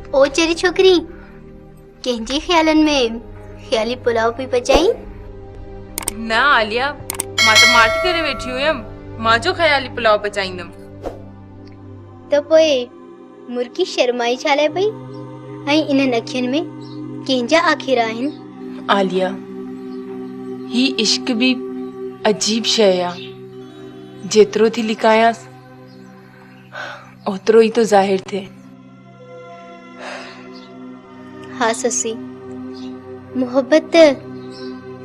ओ चरी छोकरी, कंहिंजे ख्यालन में ख्याली पुलाव पई पचाई? ना आलिया, मां त माटी करे वेठी हुयमि, मां जो ख्याली पुलाव पचाईंदमि। त पोइ मुर्गी शर्माई छा लाइ पई? ऐं इन्हनि अखियुनि में कंहिंजा आखिर आहिनि? आलिया, ही इश्क भी अजीब शय आ। जेतिरो थी लिकायांस ओतिरो ई तो ज़ाहिर थे। हाँ ससी, मोहब्बत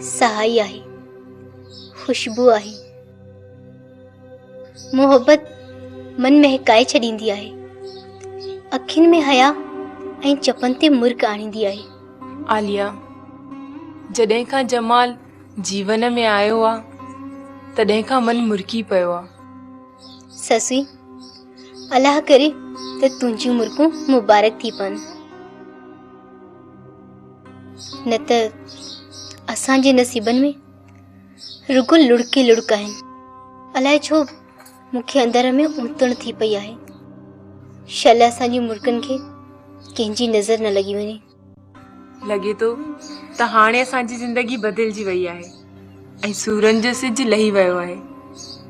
सहाई आहे, खुशबू आहे। मोहब्बत मन महकाए छॾींदी आहे, अखियुनि में हया ऐं चपनि ते मुर्क आणींदी आहे। आलिया, जॾहिं खां जमाल जीवन में आयो आ तॾहिं खां मन मुर्की पियो आ। ससी, अल्लाह करे त तुंहिंजूं मुर्कूं मुबारक थी पवनि, न त असांजे नसीबनि में रुगो लुड़के लुड़क आहिनि। अलाए छो मूंखे अंदर में उमतण थी पई आहे, शल असांजी मुर्कनि खे कंहिंजी नज़र न लॻी वञे। लॻे तो त हाणे असांजी ज़िंदगी बदिलजी वई आहे ऐं सूरन जो सिज लही वियो आहे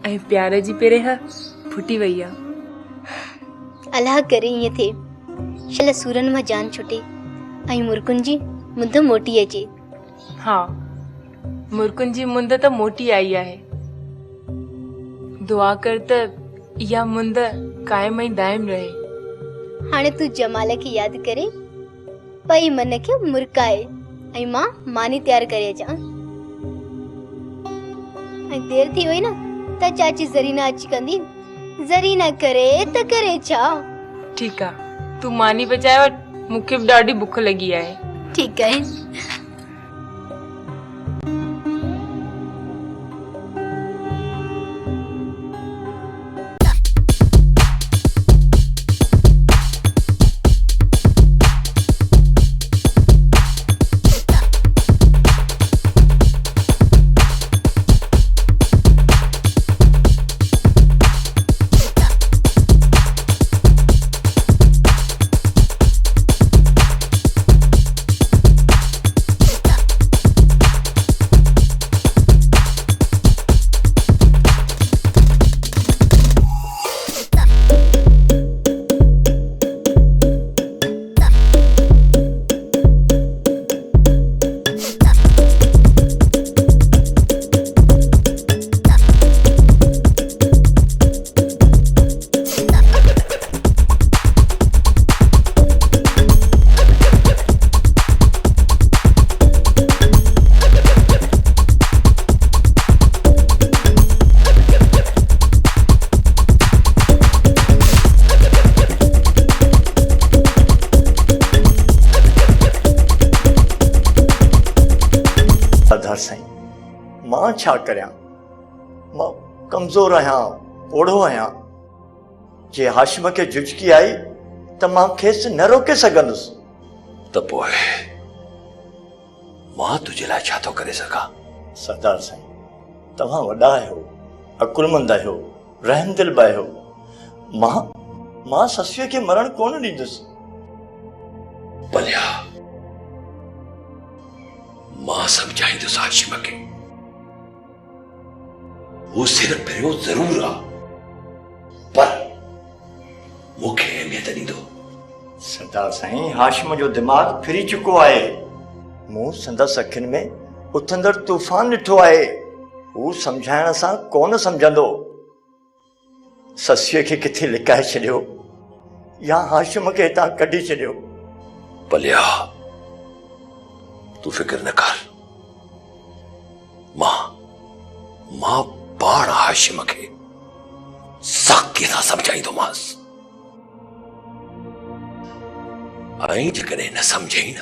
ऐं प्यार जी पेरेह फुटी वई आहे। अल्लाह करे ईअं थिए, शल सूरन मां जान छुटे ऐं मुर्कुनि जी मुंद मोटी अचे। हाँ, मुर्कुनि जी मुंद त मोटी आई आहे। दुआ कर त इहा मुंद कायम ऐं दाइम रहे। हाणे तूं जमाल खे यादि करे पई मन खे मुर्काए ऐं मां मानी तयारु करे अचां। ऐं देर थी वई न त चाची ज़रीना अची कंदी। ज़रीना करे त करे छा? ठीकु आहे, तूं मानी पचाए वठ, मूंखे बि ॾाढी बुख लॻी आहे। ठीकु आहे। मां छा करियां? मां कमज़ोर आहियां, ओढ़ो आहियां। जे हाशिम खे झुझकी आई त मां खेसि न रोके सघंदुसि। त पोइ मां तुंहिंजे लाइ छा थो करे सघां? सरदार साईं, तव्हां वॾा आहियो, अकुलमंद आहियो, रहम दिल बि आहियो। मां ससीअ खे मरण कोन ॾींदुसि। भलिया, मां सम्झाईंदुसि हाशिम खे। वो सिर फिरियो ज़रूर आहे, पर मूंखे अहमियत ॾींदो। सरदार साईं, हाशिम जो दिमाग़ फिरी चुको आहे। मूं संदसि अखियुनि में उथंदड़ तूफ़ान ॾिठो आहे। हू सम्झाइण सां कोन सम्झंदो। ससीअ खे किथे लिकाए छॾियो या हाशिम खे हितां कढी छॾियो। भलिया, तूं फिक्र न कर। मां पाण हाशिम खे सख़्ती सां सम्झाईंदोमांसि। ऐं जेकॾहिं न सम्झई न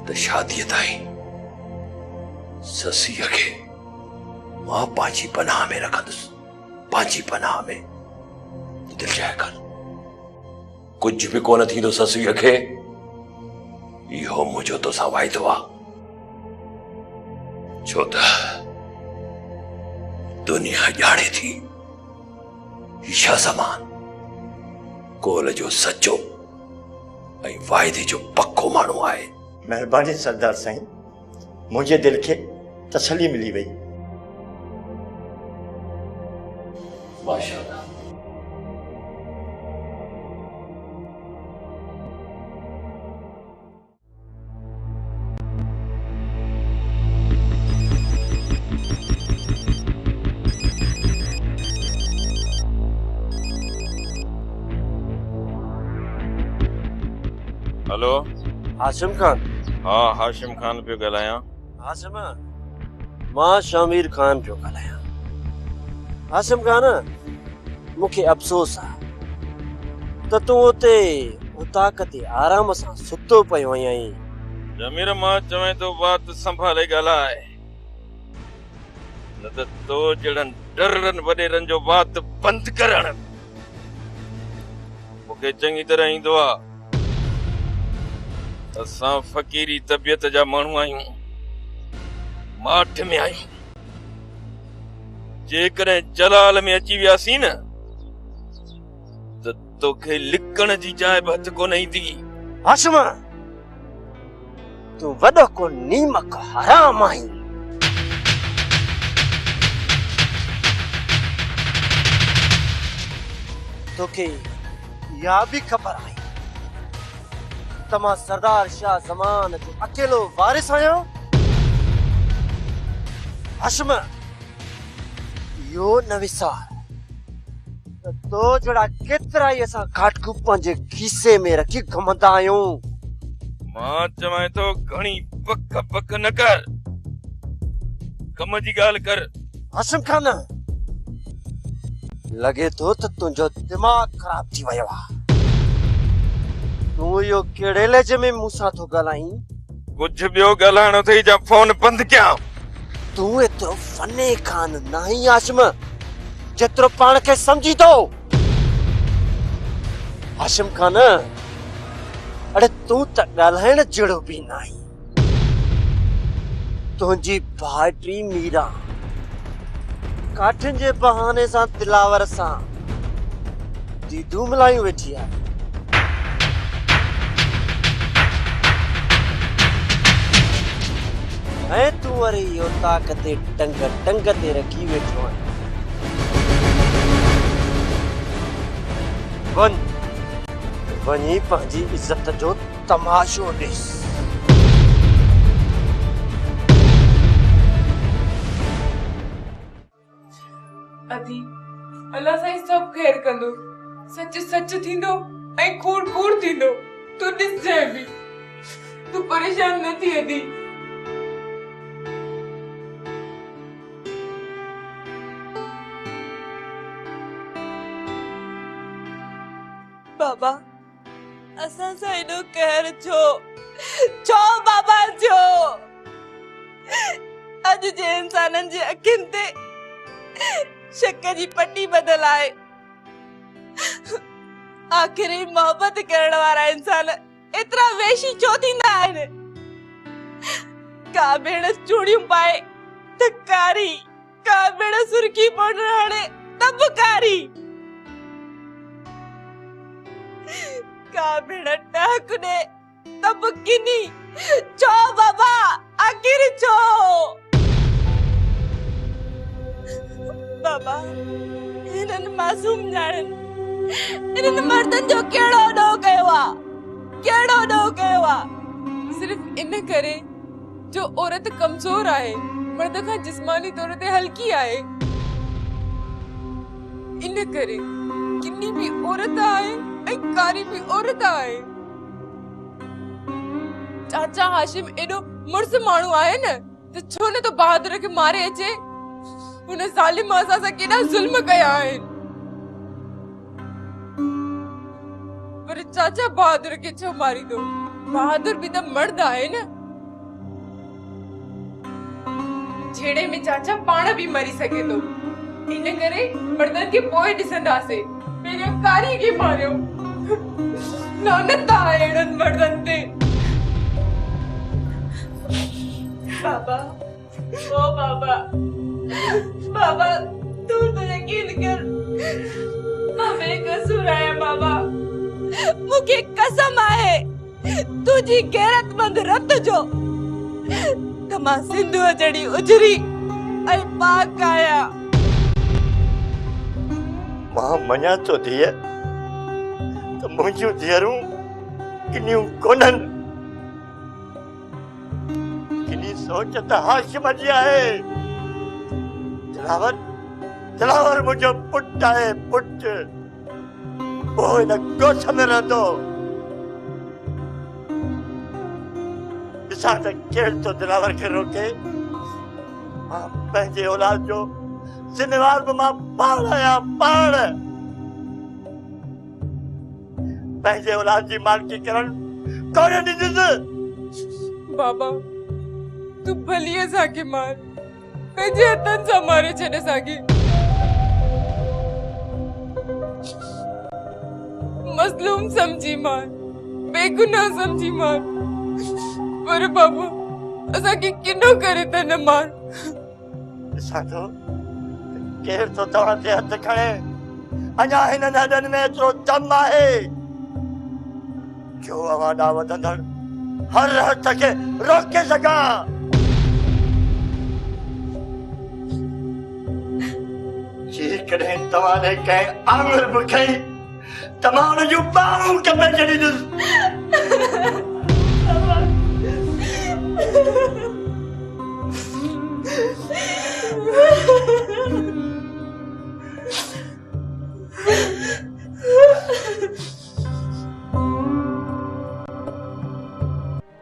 त शादीअ ताईं ससीअ खे मां पंहिंजी पनाह में रखंदुसि। पंहिंजी पनाह में। तूं दिलि जाए कर, कुझु बि कोन थींदो ससीअ खे। इहो मुंहिंजो तोसां वाइदो आहे। छो त दुनिया ॼाणे थी इहा ज़मान कोल जो सचो ऐं वाइदे जो पक्को माण्हू आहे। महिरबानी सरदार साईं, मुंहिंजे दिलि खे तसली मिली वई। माशाअल्लाह। हेलो, हाशिम खान। हाँ हाशिम खान पियो ॻाल्हायां। हाशिम, मां शामिर खान पियो ॻाल्हायां। हाशिम खान, मूंखे अफ़सोस आहे त तूं उते उताक ते आराम सां सुतो पियो आहीं। जमीर, मां चवें थो बात संभाले ॻाल्हाए, न त तो जहिड़नि डरनि वॾेरनि जो बात बंदि करणु मूंखे चङी तरह ईंदो आहे। असां फ़क़ीरी तबियत जा माण्हू आहियूं, माठ में आहियूं। जेकॾहिं जलाल में अची वियासीं न त तोखे लिकण जी जाइ बि हथ कोन ईंदी। हाशिम, तूं वॾो को नीमक हराम आहीं। तोखे इहा बि ख़बर आहे त मां सरदार शाह ज़मान जो अकेलो वारिस आहियां। हाशिम, इहो न विसार त तो जहिड़ा केतिरा ई असां घाटकू पंहिंजे खीसे में रखी घुमंदा आहियूं। मां चवां थो घणी पक पक न कर, कम जी ॻाल्हि कर। हाशिम खान, लॻे थो त तुंहिंजो दिमाग़ ख़राब थी वियो आहे। तूं इहो कहिड़े लहजे में मूंसां थो ॻाल्हाईं? कुझु ॿियो ॻाल्हाइणो अथई जा फोन बंदि कयां? तूं एतिरो फने खान नाहीं हाशिम जेतिरो पाण खे सम्झी थो। हाशिम खान, अड़े तूं त ॻाल्हाइण जहिड़ो बि नाहीं। तुंहिंजी भाइटी मीरा काठियुनि जे बहाने सां दिलावर सां दीदू मिलायूं वेठी आहे। ऐं तूं वरी इहो ताक़त ते टंग टंग ते रखी वेठो आहीं। वञी पंहिंजी इज़त जो तमाशो ॾिस। अदी अल्लाह साईं सब ख़ैर कंदो, सच सच थींदो ऐं कूड़ कूड़ थींदो। तू ॾिस जाए बि, तू परेशान न थी। अदी बाबा, असां सां एॾो कहर छो बाबा छो? अॼु जे इंसाननि जे अखियुनि ते शक जी पटी बदल आहे। आख़िर मोहबत करण वारा इंसान एतिरा वेशी छो थींदा आहिनि? का भेण चूड़ियूं पाए त कारी, का भेण सुर्खी पाउडर हणे त बि कारी, का भेण टहक ॾे त बि किनी। छो बाबा, आख़िर छो? बाबा, हिननि मासूम ॼाणनि इन्हनि मर्दनि जो कहिड़ो ॾोह कयो आहे? कहिड़ो ॾोह कयो आहे? सिर्फ इन करे जो औरत कमजोर आहे, मर्द खां जिस्मानी तौर ते हल्की आहे। इन करे किन्नी भी औरत आहे ऐं कारी भी औरत आहे। चाचा हाशिम एॾो मुर्स माण्हू आहे न त छो न तो बहादुर खे मारे अचे। हुन ज़ालिम असां सां केॾा ज़ुल्म कया आहिनि, पर चाचा बहादुर खे छो मारींदो? बहादुर भी त मर्द आहे न। छेड़े में चाचा पाण भी मरी सके तो, इन करे मर्दनि खे पोइ ॾिसंदासीं। पहिरियों कारी खे मारियो। लानत आहे अहिड़नि मर्दनि ते। बाबा, ओ बाबा, बाबा तू तो यकीन कर, मां बेकसूर आहियां बाबा। मूंखे कसम आहे तुझी गैरतमंद रत जो तमा सिंधु जड़ी उजरी ऐं पाक आया। मां मञा थो धीअ त मुंहिंजूं धीअरूं किनियूं कोन्हनि, किनी सोच त हाशिम जी आहे। दिलावर मुंहिंजो पुटु आहे, पुटु वो हिन ॻोठ में रहंदो। ॾिसां त केरु थो दिलावर खे रोके। मां पंहिंजे औलाद जो ज़िम्मेवार बि मां पाण आहियां, पाण। पंहिंजे औलाद जी मालिकी करण कोन ॾींदुसि। बाबा तू भली असांखे मार, पंहिंजे हथनि सां मारे छॾ असांखे। मज़लूम समझी मार, बेगुनाह समझी मार, पर बाबा असांखे किनो करे त न मार। ॾिसां थो केरु थो तव्हां ते हथ खणे। अञा हिननि हॾनि में एतिरो दम आहे जो अवां ॾांहुं वधंदड़ हर हथ खे रोके सघां। जेकॾहिं तव्हां ने कंहिं आङुर बि खई त मां हुन जूं ॿाहूं कपे छॾींदुसि।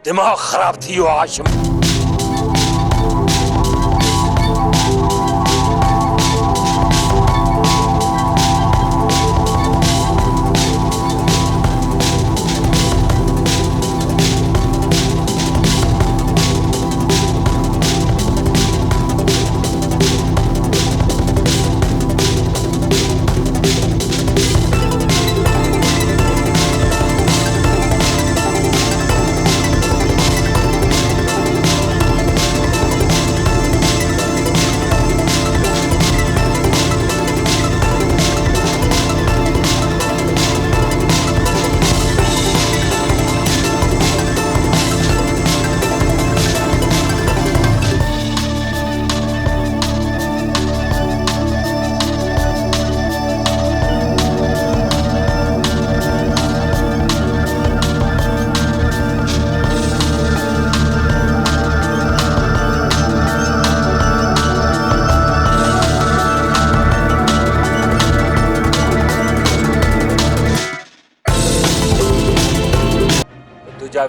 दिमाग खराब थी वियो हाशिम।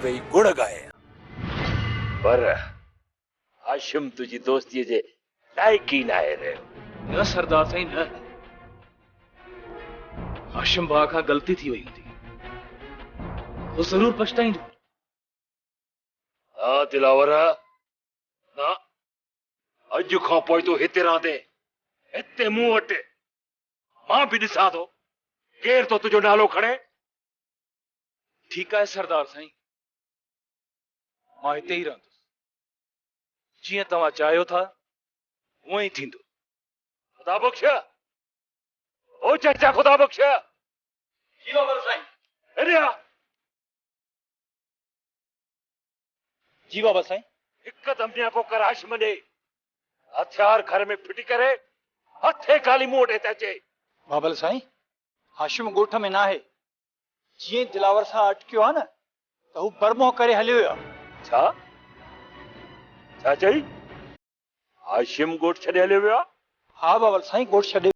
वेही गुण गाया, पर हाशिम तुझी दोस्तीअ जे लाइक़ ई न आहे रहियो। न सरदार साईं न, हाशिम भाउ खां ग़लती थी वई हूंदी, वो ज़रूर पछताईंदो। हाँ दिलावर, ना अॼु खां पोइ तूं हिते रहंदे, हिते मूं वटि। मां बि ॾिसां थो केरु तो तुंहिंजो नालो खणे। ठीकु आहे सरदार साईं, मां हिते ई रहंदुसि। जीअं तव्हां चाहियो था उअं ई थींदो। खुदा बख्श, ओ चाचा खुदा बख्श। जी बाबा साईं। हेॾे आ। जी बाबा साईं। हिकदमि न्याको कर हाशिम ॾे। हथियार घर में फिटी करे हथे खाली मूं वटि अचे। बाबल साईं, हाशिम ॻोठ में न आहे। जीअं दिलावर सां अटकियो आहे न त हू बरमो करे हलियो वियो आहे। छा चई? हाशिम ॻोठ छॾे हलियो वियो आहे? हा बाबल साईं, ॻोठ छॾे।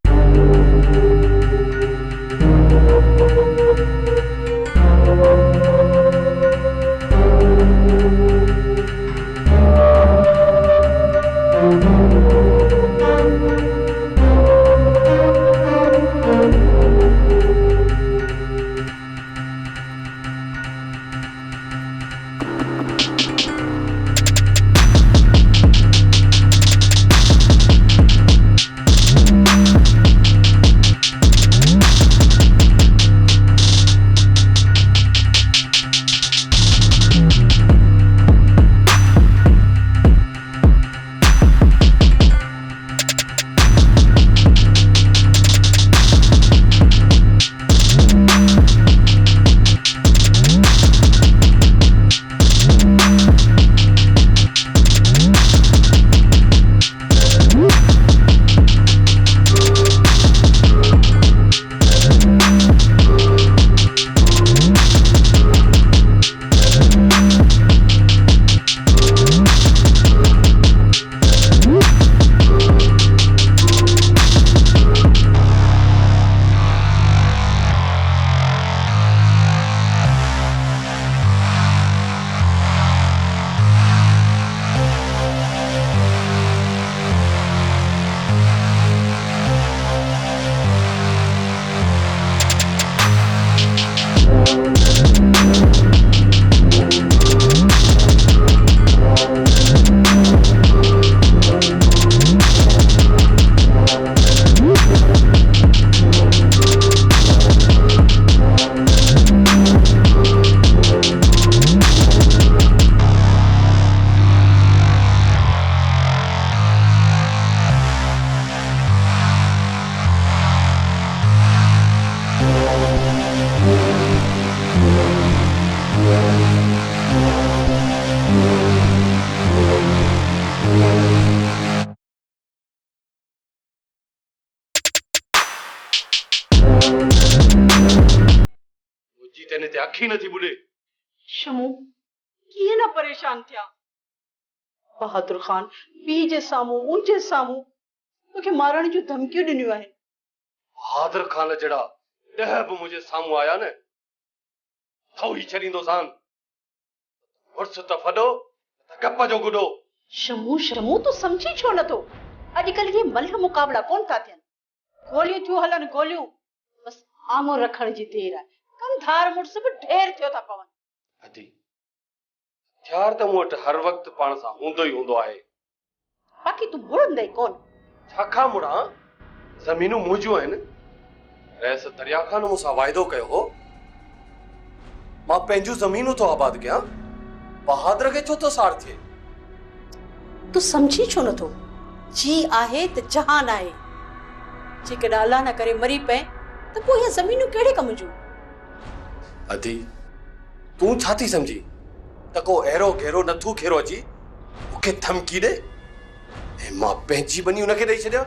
जी तेने ते अखी नथी बुले। शमू कीअं न परेशान थिया। बहादुर खान पीउ जे साम्हूं मुंहिंजे साम्हूं मूंखे मारण जूं धमकियूं ॾिनियूं आहिनि। बहादुर खान जड़ा 10 भी मुझे साम्हूं आया न थो ही छॾींदोसान। वर्स त फॾो त कप जो गुॾो। शमू शमू तूं समझी छो नथो? अॼुकल्ह ये मल्ह मुक़ाबला कोन था थियनि। गोलियूं थियूं हलनि गोलियूं। बस आमो रखण जी देर आहे। कंधार मुड़स बि ढेर थियो था पवनि। अदी हथियार त मूं वटि हर वक़्तु पाण सां हूंदो ई हूंदो आहे। बाक़ी तूं मुड़ंदे कोन। छाखा मुड़ा ज़मीनूं मुंहिंजूं आहिनि। रैस दरिया खान मूंसां वाइदो कयो हो मां पंहिंजूं ज़मीनूं थो आबाद कयां। बहादुर खे छो थो साड़ थिए? तूं समझी छो नथो? जी आहे त जहान आहे। जेकॾहिं अल्लाह न करे मरी पए त पोइ इहे ज़मीनूं कहिड़े कम जूं? अदी तूं छा थी समझी त को अहिड़ो गहरो नथू खेरो अची मूंखे धमकी ॾे ऐं मां पंहिंजी बनी उनखे ॾेई छॾियां?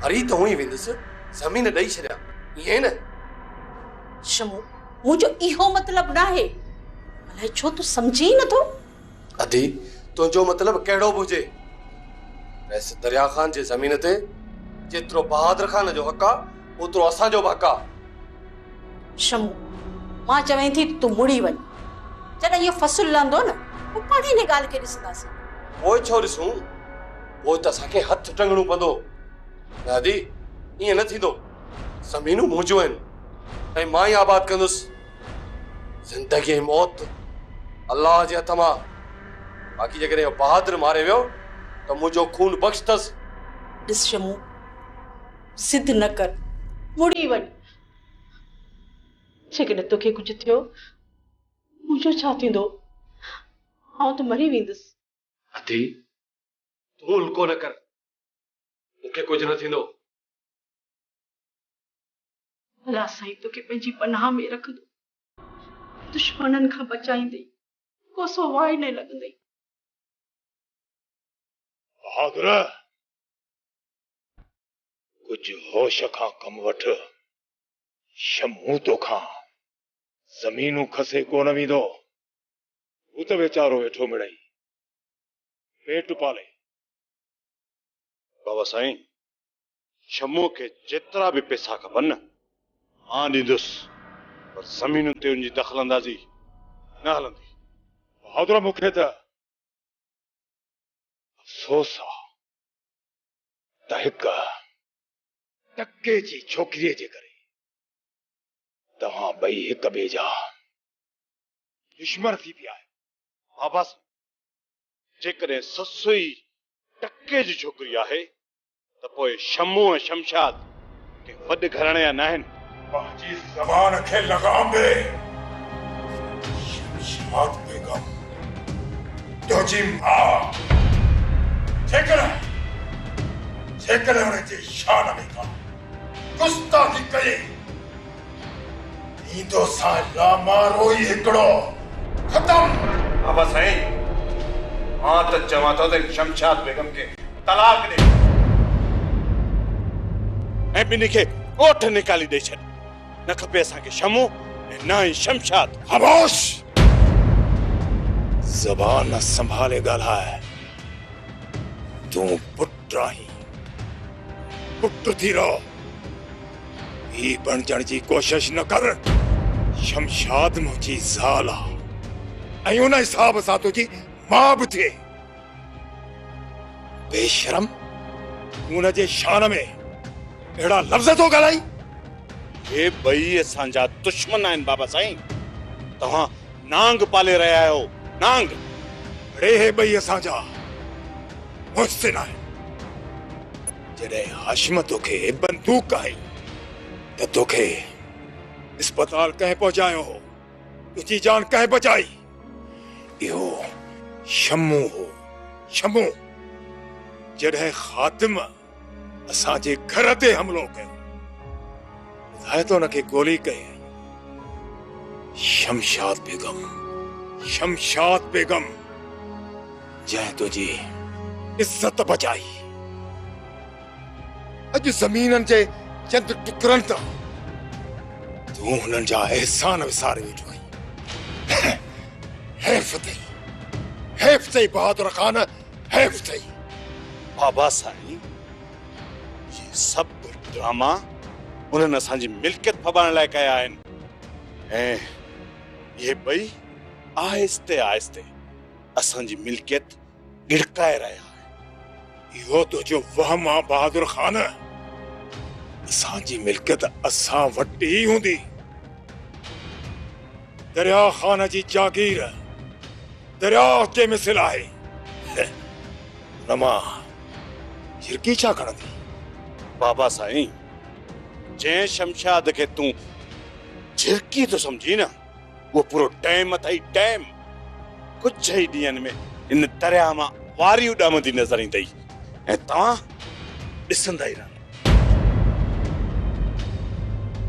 हरी त हूं ई वेंदुसि ज़मीन ॾेई छॾियां ईअं न? शमू मुंहिंजो इहो मतिलबु न आहे। अलाए छो तूं समझी नथो? अदी तुंहिंजो मतिलबु कहिड़ो बि हुजे वैसे दरिया खान जे ज़मीन ते जेतिरो बहादुर खान जो हक़ आहे ओतिरो असांजो बि हक़ आहे। शमू मां चवें थी तूं मुड़ी वञ। जॾहिं इहो फ़सुलु लहंदो न पोइ पाण हिन ॻाल्हि खे ॾिसंदासीं। पोइ छो ॾिसूं? पोइ त असांखे हथु टंगणो पवंदो। दादी ईअं न थींदो। ज़मीनूं मुंहिंजूं आहिनि ऐं मां ई आबाद कंदुसि। ज़िंदगी ऐं मौत अल्लाह जे हथ मां। बाक़ी जेकॾहिं बहादुर मारे वियो त मुंहिंजो खून बख़्श अथसि। ॾिस शमू ज़िद न कर मुड़ी वञ। जेकॾहिं तोखे कुझु थियो मुंहिंजो छा थींदो? आउं त मरी वेंदुसि। अदी तूं उल्को न कर मूंखे कुझु न थींदो। अल्लाह साईं तोखे पंहिंजी पनाह में रखंदो। दुश्मननि खां बचाईंदे कोसो वाई न लॻंदई। बहादुर कुछ होश खां कम वठ। शमू तोखां ज़मीनूं खसे कोन वेंदो। हू त वीचारो वेठो मिड़ई पेट पाले। बाबा साईं शमू खे जेतिरा बि पैसा खपनि न मां ॾींदुसि पर ज़मीनुनि ते उनजी दख़लंदाज़ी न हलंदी। बहादुर मूंखे त अफ़सोस आहे त हिक टके जी छोकिरीअ जे करे तव्हां ॿई हिक ॿिए जा दुश्मन थी पिया आहियो। हा बस जेकॾहिं ससु ई टके जी छोकिरी आहे त पोइ शमू ऐं शमशाद के वॾ घराणे जा न आहिनि। पंहिंजी ज़बान खे लगाम ॾे। शमशाद बेगम तुंहिंजी मां जेकॾहिं हुनजे शान में का गुस्ताखी कई ईंदो सा लामारो ई हिकिड़ो खत्म। बाबा साईं मां त चवां थो त शमशाद बेगम खे तलाक ॾे ऐं ॿिन्ही खे ॻोठ निकाली ॾेई छॾ। न खपे असांखे शमू ऐं न ई शमशाद। ख़ामोश ज़बान संभाले ॻाल्हाए। तूं पुट आहीं पुट थी रहो। ही बणजण जी कोशिश न कर। शमशाद मुंहिंजी ज़ाल आहे ऐं उन हिसाब सां तुंहिंजी मां बि थिए। बेशरम उनजे शान में अहिड़ा लफ़्ज़ थो ॻाल्हाई। हे ॿई असांजा दुश्मन आहिनि बाबा साईं। तव्हां नांग पाले रहिया आहियो, नांग। अड़े हे ॿई असांजा मुहसिन आहिनि। जॾहिं हाशिम तोखे बंदूक आई त तोखे अस्पताल कंहिं पहुचायो हो, तुंहिंजी जान कंहिं बचाई? इहो शम्मू हो, शम्मू। जॾहिं ख़ातिम असांजे घर ते हमलो कयो, ॿुधाए तो हुनखे गोली कई। शमशाद बेगम, शमशाद बेगम, जंहिं तुंहिंजी इज्जत बचाई। अॼु ज़मीननि जे चंद टुकरनि तां तूं हुननि जा एहसान विसारे वेठो आहीं। हैफ़ अथई, हैफ़ अथई बहादुर ख़ान, हैफ़ अथई। बाबा साईं, ये सभु ड्रामा उन्हनि असांजी मिल्कियत फबाइण लाइ कया आहिनि ऐं इहे ॿई आहिस्ते आहिस्ते असांजी मिल्कियत गिड़काए रहिया आहिनि। इहो तुंहिंजो वहम आहे बहादुर ख़ान। असांजी मिल्कियत असां वटि ई हूंदी। दरिया ख़ान जी जागीर दरिया जे मिसल आहे, न मां झिरकी छा खणंदी? बाबा साईं, जंहिं शमशाद खे तूं झिरकी तो समझी न, वो पूरो डैम अथई, डैम। कुछ ही ॾींहंनि में इन दरिया मां वारियूं ॾमंदी नज़र ईंदई ऐं तव्हां ॾिसंदा ई रहंदा।